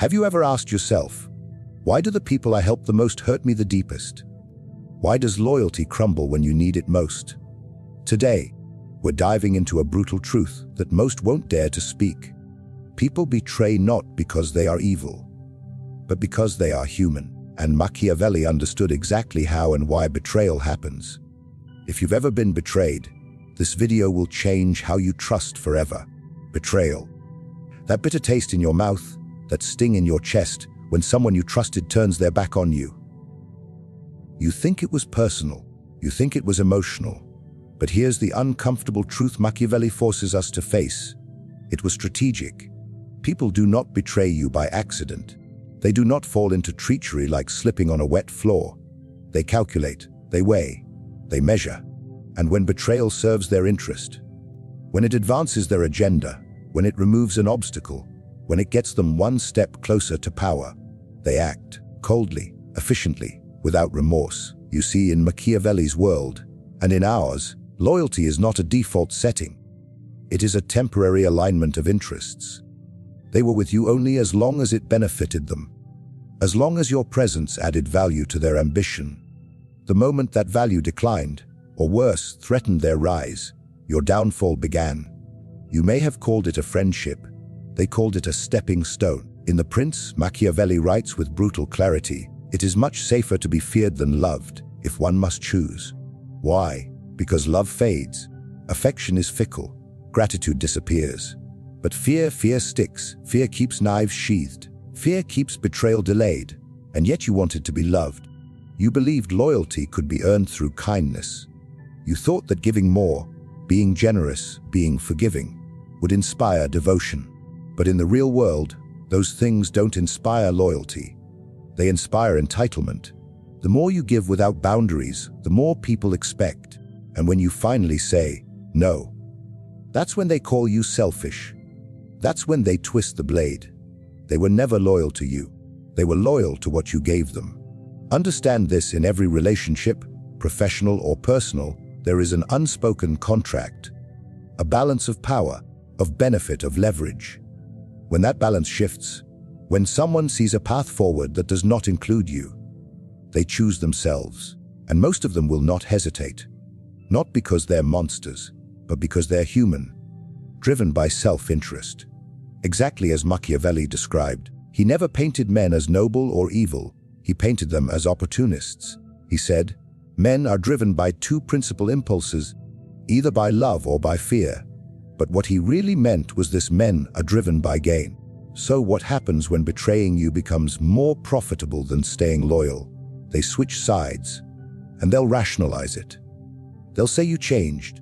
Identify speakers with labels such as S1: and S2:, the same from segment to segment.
S1: Have you ever asked yourself, why do the people I help the most hurt me the deepest? Why does loyalty crumble when you need it most? Today, we're diving into a brutal truth that most won't dare to speak. People betray not because they are evil, but because they are human. And Machiavelli understood exactly how and why betrayal happens. If you've ever been betrayed, this video will change how you trust forever. Betrayal. That bitter taste in your mouth, that sting in your chest when someone you trusted turns their back on you. You think it was personal, you think it was emotional, but here's the uncomfortable truth Machiavelli forces us to face. It was strategic. People do not betray you by accident. They do not fall into treachery like slipping on a wet floor. They calculate, they weigh, they measure. And when betrayal serves their interest, when it advances their agenda, when it removes an obstacle, when it gets them one step closer to power, they act coldly, efficiently, without remorse. You see, in Machiavelli's world, and in ours, loyalty is not a default setting. It is a temporary alignment of interests. They were with you only as long as it benefited them, as long as your presence added value to their ambition. The moment that value declined, or worse, threatened their rise, your downfall began. You may have called it a friendship. They called it a stepping stone. In The Prince, Machiavelli writes with brutal clarity, "It is much safer to be feared than loved, if one must choose." Why? Because love fades, affection is fickle, gratitude disappears. But fear sticks, fear keeps knives sheathed, fear keeps betrayal delayed, and yet you wanted to be loved. You believed loyalty could be earned through kindness. You thought that giving more, being generous, being forgiving, would inspire devotion. But in the real world, those things don't inspire loyalty. They inspire entitlement. The more you give without boundaries, the more people expect. And when you finally say, no, that's when they call you selfish. That's when they twist the blade. They were never loyal to you. They were loyal to what you gave them. Understand this: in every relationship, professional or personal, there is an unspoken contract, a balance of power, of benefit, of leverage. When that balance shifts, when someone sees a path forward that does not include you, they choose themselves, and most of them will not hesitate. Not because they're monsters, but because they're human, driven by self-interest. Exactly as Machiavelli described, he never painted men as noble or evil, he painted them as opportunists. He said, men are driven by two principal impulses, either by love or by fear. But what he really meant was this: men are driven by gain. So what happens when betraying you becomes more profitable than staying loyal? They switch sides, and they'll rationalize it. They'll say you changed.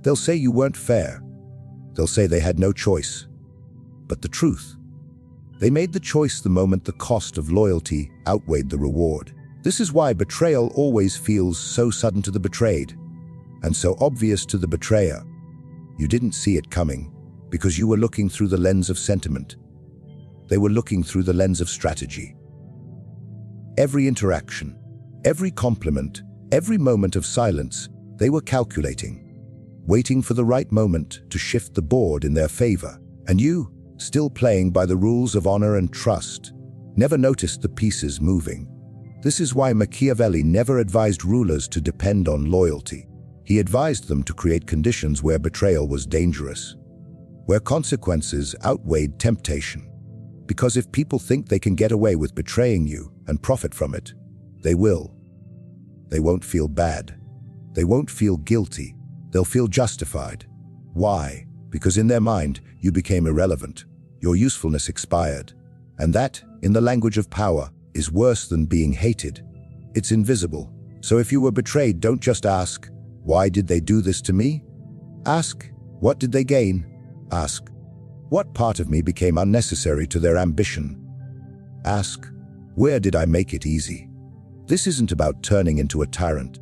S1: They'll say you weren't fair. They'll say they had no choice. But the truth, they made the choice the moment the cost of loyalty outweighed the reward. This is why betrayal always feels so sudden to the betrayed, and so obvious to the betrayer. You didn't see it coming, because you were looking through the lens of sentiment. They were looking through the lens of strategy. Every interaction, every compliment, every moment of silence, they were calculating, waiting for the right moment to shift the board in their favor. And you, still playing by the rules of honor and trust, never noticed the pieces moving. This is why Machiavelli never advised rulers to depend on loyalty. He advised them to create conditions where betrayal was dangerous, where consequences outweighed temptation. Because if people think they can get away with betraying you and profit from it, they will. They won't feel bad. They won't feel guilty. They'll feel justified. Why? Because in their mind, you became irrelevant. Your usefulness expired. And that, in the language of power, is worse than being hated. It's invisible. So if you were betrayed, don't just ask, why did they do this to me? Ask, what did they gain? Ask, what part of me became unnecessary to their ambition? Ask, where did I make it easy? This isn't about turning into a tyrant.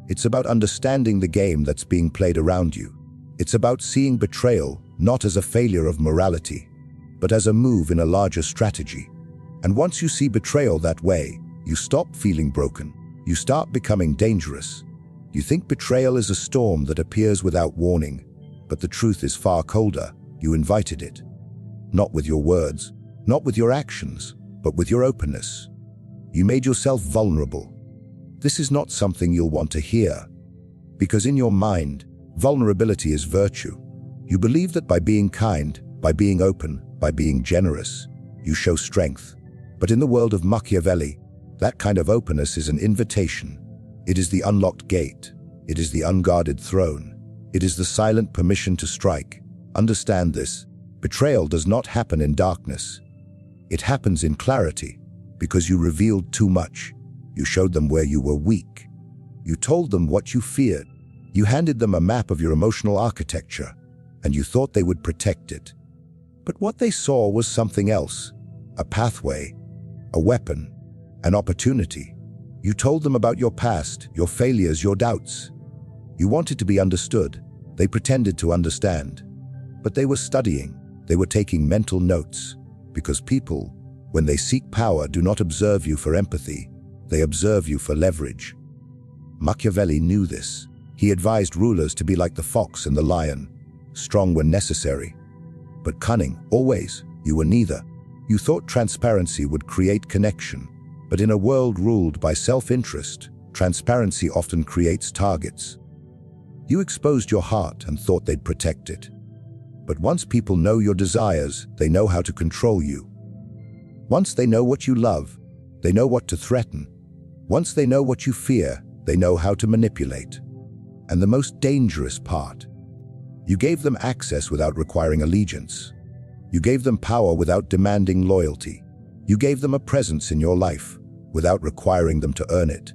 S1: It's about understanding the game that's being played around you. It's about seeing betrayal not as a failure of morality, but as a move in a larger strategy. And once you see betrayal that way, you stop feeling broken. You start becoming dangerous. You think betrayal is a storm that appears without warning, but the truth is far colder. You invited it. Not with your words, not with your actions, but with your openness. You made yourself vulnerable. This is not something you'll want to hear, because in your mind, vulnerability is virtue. You believe that by being kind, by being open, by being generous, you show strength. But in the world of Machiavelli, that kind of openness is an invitation. It is the unlocked gate. It is the unguarded throne. It is the silent permission to strike. Understand this. Betrayal does not happen in darkness. It happens in clarity, because you revealed too much. You showed them where you were weak. You told them what you feared. You handed them a map of your emotional architecture, and you thought they would protect it. But what they saw was something else, a pathway, a weapon, an opportunity. You told them about your past, your failures, your doubts. You wanted to be understood. They pretended to understand. But they were studying. They were taking mental notes. Because people, when they seek power, do not observe you for empathy. They observe you for leverage. Machiavelli knew this. He advised rulers to be like the fox and the lion, strong when necessary, but cunning always. You were neither. You thought transparency would create connection, but in a world ruled by self-interest, transparency often creates targets. You exposed your heart and thought they'd protect it. But once people know your desires, they know how to control you. Once they know what you love, they know what to threaten. Once they know what you fear, they know how to manipulate. And the most dangerous part, you gave them access without requiring allegiance. You gave them power without demanding loyalty. You gave them a presence in your life without requiring them to earn it.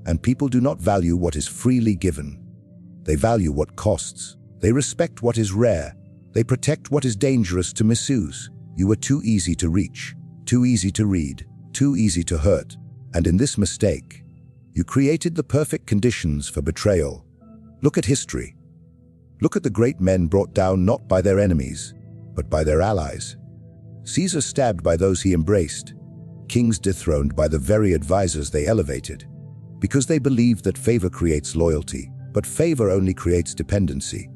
S1: And people do not value what is freely given. They value what costs. They respect what is rare. They protect what is dangerous to misuse. You were too easy to reach, too easy to read, too easy to hurt. And in this mistake, you created the perfect conditions for betrayal. Look at history. Look at the great men brought down not by their enemies, but by their allies. Caesar stabbed by those he embraced. Kings dethroned by the very advisors they elevated. Because they believed that favor creates loyalty, but favor only creates dependency.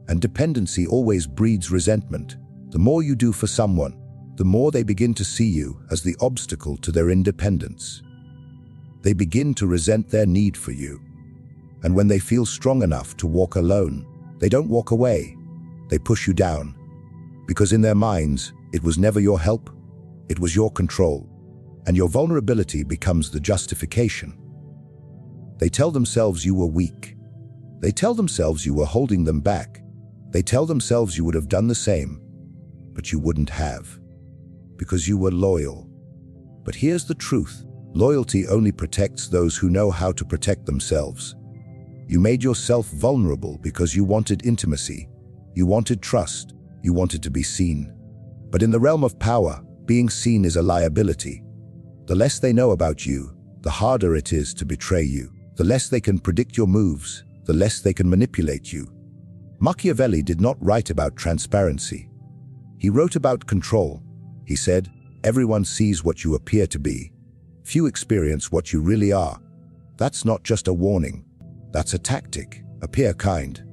S1: And dependency always breeds resentment. The more you do for someone, the more they begin to see you as the obstacle to their independence. They begin to resent their need for you. And when they feel strong enough to walk alone, they don't walk away. They push you down. Because in their minds, it was never your help, it was your control. And your vulnerability becomes the justification. They tell themselves you were weak. They tell themselves you were holding them back. They tell themselves you would have done the same, but you wouldn't have. Because you were loyal. But here's the truth. Loyalty only protects those who know how to protect themselves. You made yourself vulnerable because you wanted intimacy. You wanted trust. You wanted to be seen. But in the realm of power, being seen is a liability. The less they know about you, the harder it is to betray you. The less they can predict your moves, the less they can manipulate you. Machiavelli did not write about transparency. He wrote about control. He said, "Everyone sees what you appear to be. Few experience what you really are." That's not just a warning. That's a tactic. Appear kind,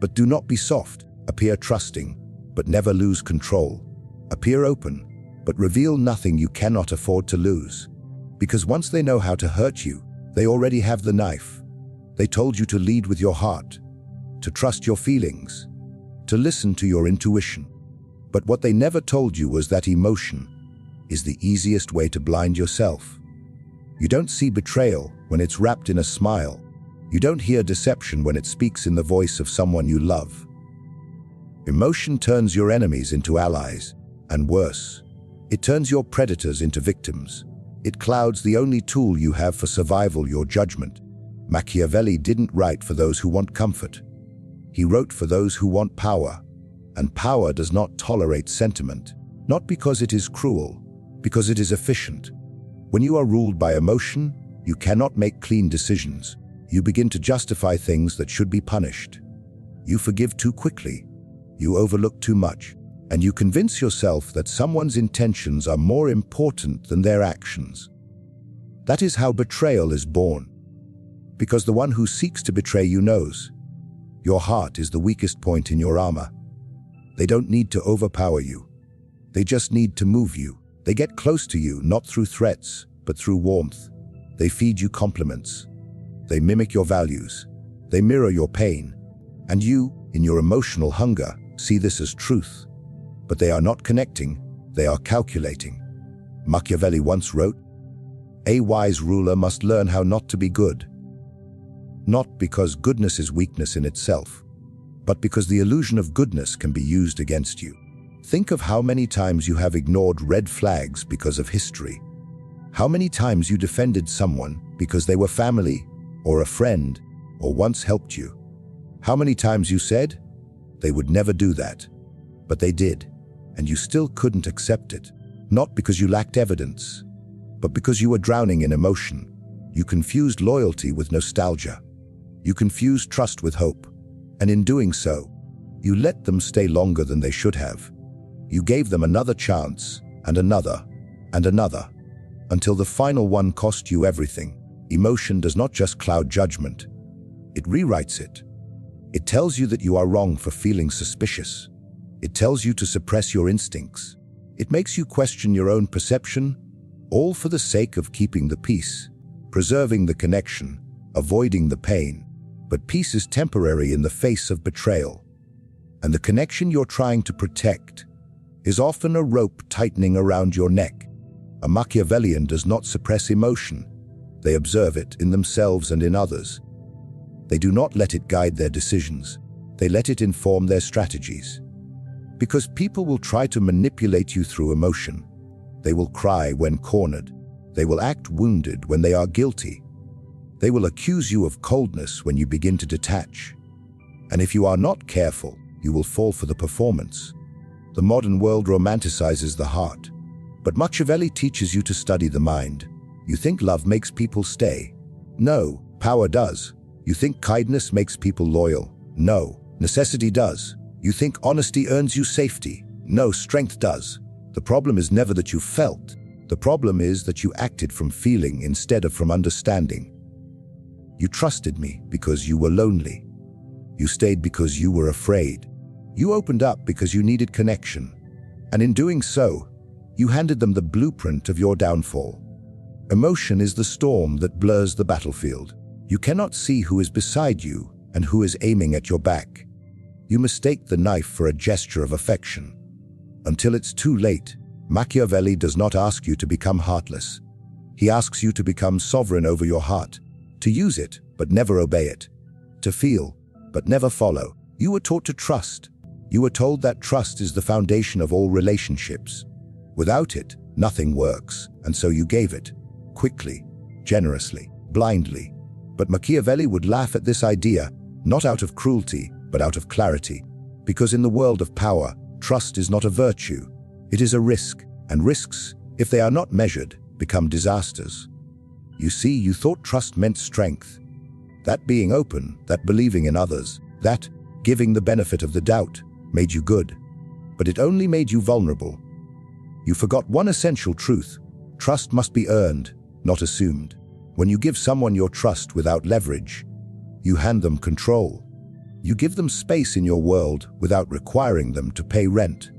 S1: but do not be soft. Appear trusting, but never lose control. Appear open, but reveal nothing you cannot afford to lose. Because once they know how to hurt you, they already have the knife. They told you to lead with your heart, to trust your feelings, to listen to your intuition. But what they never told you was that emotion is the easiest way to blind yourself. You don't see betrayal when it's wrapped in a smile. You don't hear deception when it speaks in the voice of someone you love. Emotion turns your enemies into allies, and worse, it turns your predators into victims. It clouds the only tool you have for survival, your judgment. Machiavelli didn't write for those who want comfort. He wrote for those who want power. And power does not tolerate sentiment, not because it is cruel, because it is efficient. When you are ruled by emotion, you cannot make clean decisions. You begin to justify things that should be punished. You forgive too quickly. You overlook too much. And you convince yourself that someone's intentions are more important than their actions. That is how betrayal is born. Because the one who seeks to betray you knows your heart is the weakest point in your armor. They don't need to overpower you. They just need to move you. They get close to you, not through threats, but through warmth. They feed you compliments. They mimic your values. They mirror your pain. And you, in your emotional hunger, see this as truth. But they are not connecting, they are calculating. Machiavelli once wrote, "A wise ruler must learn how not to be good." Not because goodness is weakness in itself, but because the illusion of goodness can be used against you. Think of how many times you have ignored red flags because of history. How many times you defended someone because they were family, or a friend, or once helped you. How many times you said, "They would never do that," but they did, and you still couldn't accept it. Not because you lacked evidence, but because you were drowning in emotion. You confused loyalty with nostalgia. You confused trust with hope. And in doing so, you let them stay longer than they should have. You gave them another chance, and another, and another, until the final one cost you everything. Emotion does not just cloud judgment. It rewrites it. It tells you that you are wrong for feeling suspicious. It tells you to suppress your instincts. It makes you question your own perception, all for the sake of keeping the peace, preserving the connection, avoiding the pain. But peace is temporary in the face of betrayal. And the connection you're trying to protect is often a rope tightening around your neck. A Machiavellian does not suppress emotion. They observe it in themselves and in others. They do not let it guide their decisions. They let it inform their strategies. Because people will try to manipulate you through emotion. They will cry when cornered. They will act wounded when they are guilty. They will accuse you of coldness when you begin to detach. And if you are not careful, you will fall for the performance. The modern world romanticizes the heart, but Machiavelli teaches you to study the mind. You think love makes people stay? No, power does. You think kindness makes people loyal? No, necessity does. You think honesty earns you safety? No, strength does. The problem is never that you felt. The problem is that you acted from feeling instead of from understanding. You trusted me because you were lonely. You stayed because you were afraid. You opened up because you needed connection. And in doing so, you handed them the blueprint of your downfall. Emotion is the storm that blurs the battlefield. You cannot see who is beside you and who is aiming at your back. You mistake the knife for a gesture of affection. Until it's too late, Machiavelli does not ask you to become heartless. He asks you to become sovereign over your heart, to use it but never obey it, to feel but never follow. You were taught to trust. You were told that trust is the foundation of all relationships. Without it, nothing works, and so you gave it, quickly, generously, blindly. But Machiavelli would laugh at this idea, not out of cruelty, but out of clarity. Because in the world of power, trust is not a virtue. It is a risk, and risks, if they are not measured, become disasters. You see, you thought trust meant strength. That being open, that believing in others, that giving the benefit of the doubt, made you good. But it only made you vulnerable. You forgot one essential truth. Trust must be earned, not assumed. When you give someone your trust without leverage, you hand them control. You give them space in your world without requiring them to pay rent.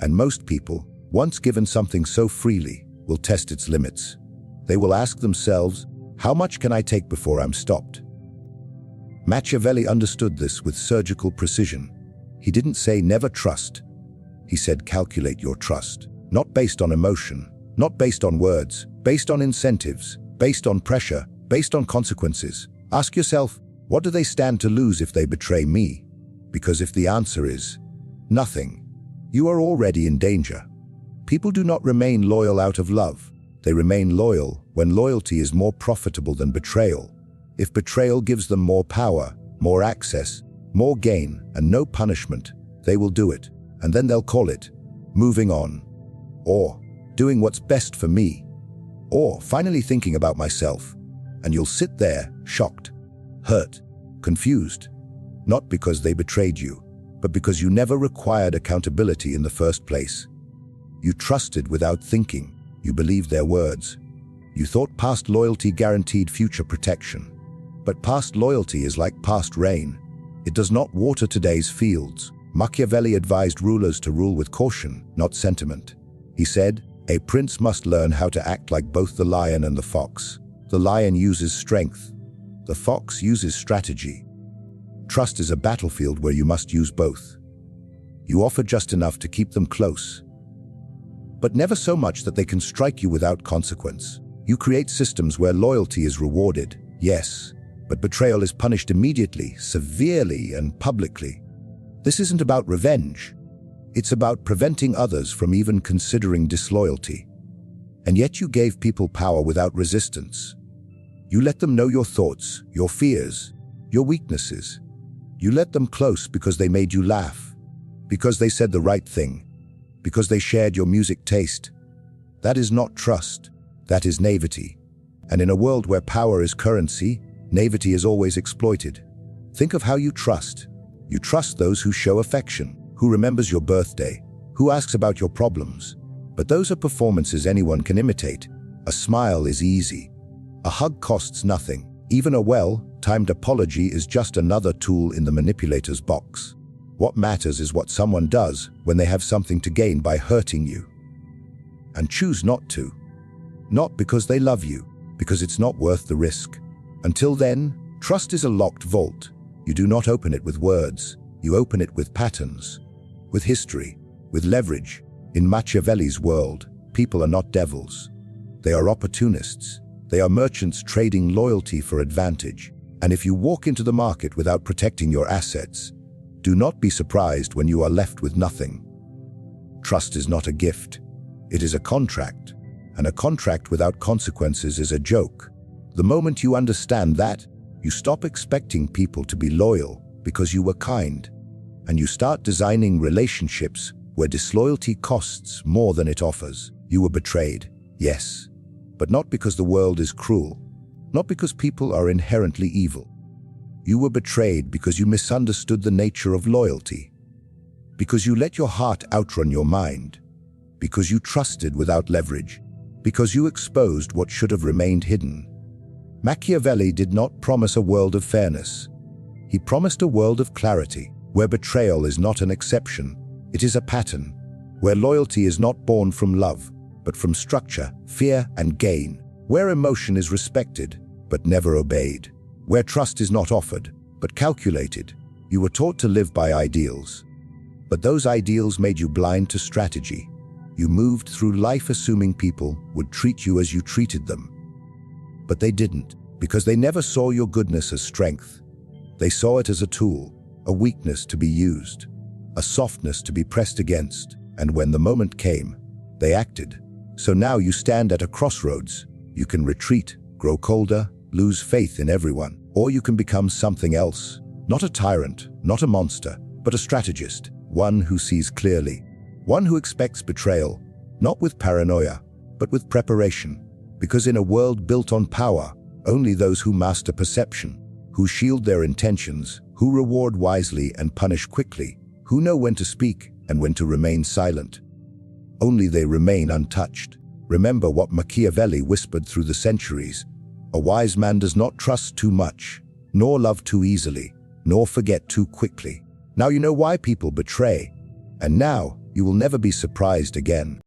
S1: And most people, once given something so freely, will test its limits. They will ask themselves, how much can I take before I'm stopped? Machiavelli understood this with surgical precision. He didn't say never trust. He said calculate your trust, not based on emotion, not based on words, based on incentives, based on pressure, based on consequences. Ask yourself, what do they stand to lose if they betray me? Because if the answer is nothing, you are already in danger. People do not remain loyal out of love. They remain loyal when loyalty is more profitable than betrayal. If betrayal gives them more power, more access, more gain, and no punishment, they will do it, and then they'll call it moving on, or doing what's best for me, or finally thinking about myself. And you'll sit there, shocked, hurt, confused, not because they betrayed you, but because you never required accountability in the first place. You trusted without thinking. You believed their words. You thought past loyalty guaranteed future protection. But past loyalty is like past rain. It does not water today's fields. Machiavelli advised rulers to rule with caution, not sentiment. He said, "A prince must learn how to act like both the lion and the fox. The lion uses strength. The fox uses strategy. Trust is a battlefield where you must use both. You offer just enough to keep them close, but never so much that they can strike you without consequence. You create systems where loyalty is rewarded, yes, but betrayal is punished immediately, severely, and publicly. This isn't about revenge. It's about preventing others from even considering disloyalty. And yet you gave people power without resistance. You let them know your thoughts, your fears, your weaknesses. You let them close because they made you laugh, because they said the right thing, because they shared your music taste. That is not trust. That is naivety. And in a world where power is currency, naivety is always exploited. Think of how you trust. You trust those who show affection, who remembers your birthday, who asks about your problems. But those are performances anyone can imitate. A smile is easy. A hug costs nothing. Even a well-timed apology is just another tool in the manipulator's box. What matters is what someone does when they have something to gain by hurting you. And choose not to. Not because they love you, because it's not worth the risk. Until then, trust is a locked vault. You do not open it with words. You open it with patterns, with history, with leverage. In Machiavelli's world, people are not devils. They are opportunists. They are merchants trading loyalty for advantage. And if you walk into the market without protecting your assets, do not be surprised when you are left with nothing. Trust is not a gift. It is a contract. And a contract without consequences is a joke. The moment you understand that, you stop expecting people to be loyal because you were kind. And you start designing relationships where disloyalty costs more than it offers. You were betrayed, yes, but not because the world is cruel, not because people are inherently evil. You were betrayed because you misunderstood the nature of loyalty, because you let your heart outrun your mind, because you trusted without leverage, because you exposed what should have remained hidden. Machiavelli did not promise a world of fairness. He promised a world of clarity, where betrayal is not an exception, it is a pattern, where loyalty is not born from love, but from structure, fear, and gain, where emotion is respected, but never obeyed, where trust is not offered, but calculated. You were taught to live by ideals, but those ideals made you blind to strategy. You moved through life assuming people would treat you as you treated them. But they didn't, because they never saw your goodness as strength. They saw it as a tool, a weakness to be used, a softness to be pressed against, and when the moment came, they acted. So now you stand at a crossroads. You can retreat, grow colder, lose faith in everyone, or you can become something else. Not a tyrant, not a monster, but a strategist, one who sees clearly, one who expects betrayal, not with paranoia, but with preparation. Because in a world built on power, only those who master perception, who shield their intentions, who reward wisely and punish quickly, who know when to speak and when to remain silent, only they remain untouched. Remember what Machiavelli whispered through the centuries: a wise man does not trust too much, nor love too easily, nor forget too quickly. Now you know why people betray, and now you will never be surprised again.